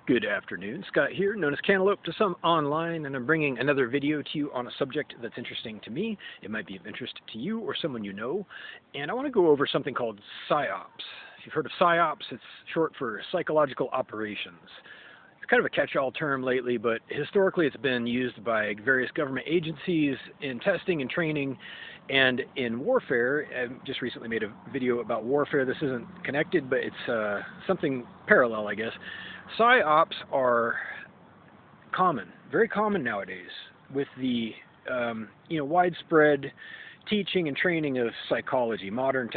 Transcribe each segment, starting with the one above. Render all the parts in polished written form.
Good afternoon, Scott here, known as Cantaloupe to some online, and I'm bringing another video to you on a subject that's interesting to me. It might be of interest to you or someone you know, and I want to go over something called psy-ops. If you've heard of psy-ops, it's short for psychological operations. It's kind of a catch-all term lately, but historically it's been used by various government agencies in testing and training and in warfare. I just recently made a video about warfare. This isn't connected, but it's something parallel, I guess. Psy-ops are common, very common nowadays, with the widespread teaching and training of psychology, modern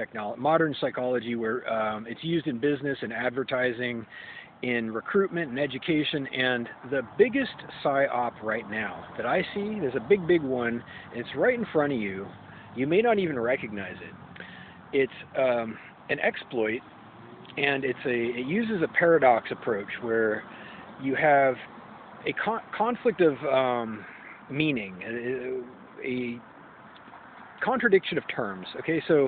psychology, where it's used in business and advertising, in recruitment and education. And the biggest psy-op right now that I see, there's a big one, and it's right in front of you. You may not even recognize it. It's an exploit. And it uses a paradox approach where you have a conflict of meaning, a contradiction of terms. Okay, so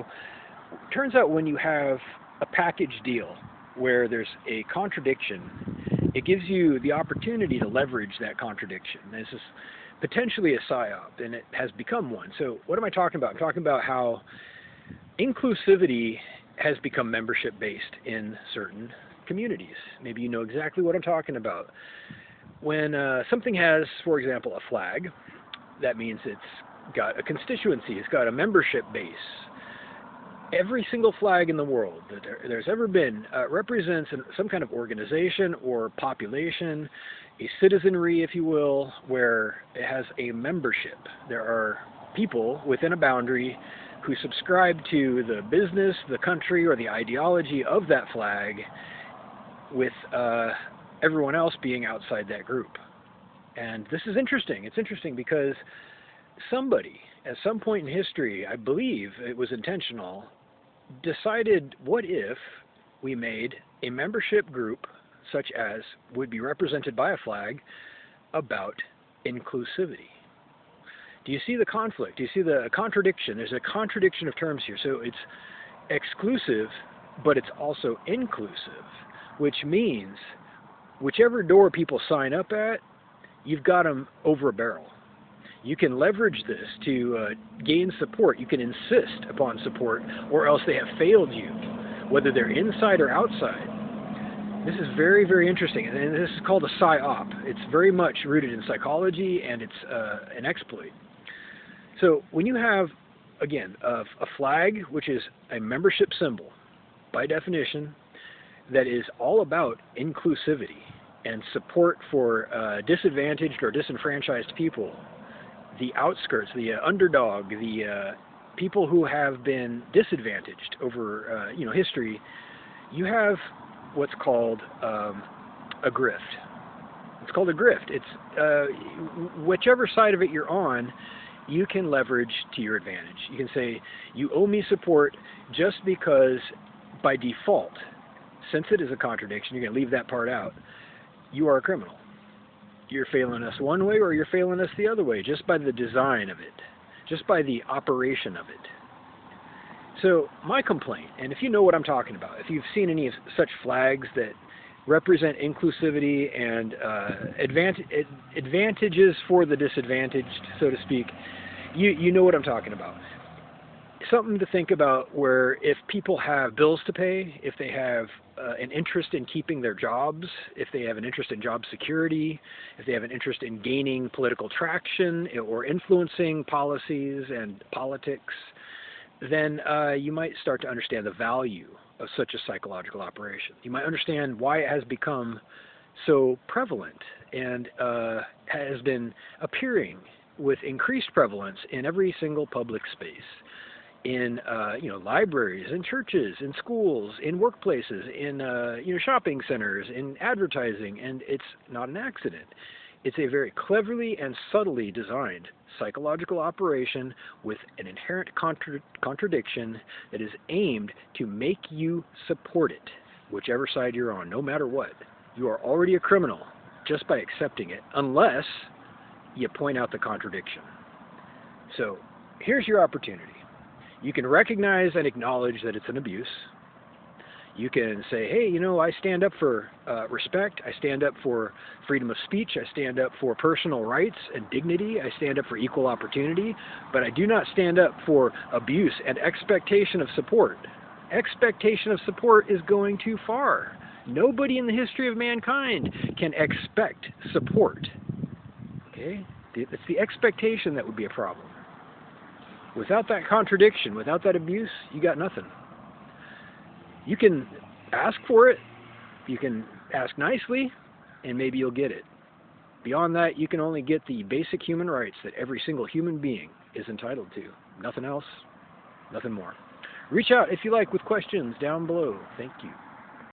it turns out when you have a package deal where there's a contradiction, it gives you the opportunity to leverage that contradiction. This is potentially a psy-op, and it has become one. So what am I talking about? I'm talking about how inclusivity has become membership-based in certain communities. Maybe you know exactly what I'm talking about. When something has, for example, a flag, that means it's got a constituency, it's got a membership base. Every single flag in the world that there's ever been represents some kind of organization or population, a citizenry, if you will, where it has a membership. There are people within a boundary who subscribe to the business, the country, or the ideology of that flag, with everyone else being outside that group. And this is interesting. It's interesting because somebody, at some point in history, I believe it was intentional, decided, what if we made a membership group, such as would be represented by a flag, about inclusivity? Do you see the conflict? Do you see the contradiction? There's a contradiction of terms here. So it's exclusive, but it's also inclusive, which means whichever door people sign up at, you've got them over a barrel. You can leverage this to gain support. You can insist upon support, or else they have failed you, whether they're inside or outside. This is very, very interesting, and this is called a psy-op. It's very much rooted in psychology, and it's an exploit. So when you have, again, a flag, which is a membership symbol, by definition, that is all about inclusivity and support for disadvantaged or disenfranchised people, the outskirts, the underdog, the people who have been disadvantaged over history, you have what's called a grift. It's called a grift. It's whichever side of it you're on, you can leverage to your advantage. You can say, you owe me support just because, by default, since it is a contradiction, you're going to leave that part out, you are a criminal. You're failing us one way or you're failing us the other way, just by the design of it, just by the operation of it. So my complaint, and if you know what I'm talking about, if you've seen any of such flags that represent inclusivity and advantages for the disadvantaged, so to speak, you know what I'm talking about. Something to think about, where if people have bills to pay, if they have an interest in keeping their jobs, if they have an interest in job security, if they have an interest in gaining political traction or influencing policies and politics, then you might start to understand the value of such a psychological operation. You might understand why it has become so prevalent and has been appearing with increased prevalence in every single public space, in libraries, in churches, in schools, in workplaces, in shopping centers, in advertising. And it's not an accident. It's a very cleverly and subtly designed psychological operation with an inherent contradiction that is aimed to make you support it, whichever side you're on, no matter what. You are already a criminal just by accepting it, unless you point out the contradiction. So here's your opportunity. You can recognize and acknowledge that it's an abuse. You can say, hey, you know, I stand up for respect, I stand up for freedom of speech, I stand up for personal rights and dignity, I stand up for equal opportunity, but I do not stand up for abuse and expectation of support. Expectation of support is going too far. Nobody in the history of mankind can expect support. Okay? It's the expectation that would be a problem. Without that contradiction, without that abuse, you got nothing. You can ask for it, you can ask nicely, and maybe you'll get it. Beyond that, you can only get the basic human rights that every single human being is entitled to. Nothing else, nothing more. Reach out if you like with questions down below. Thank you.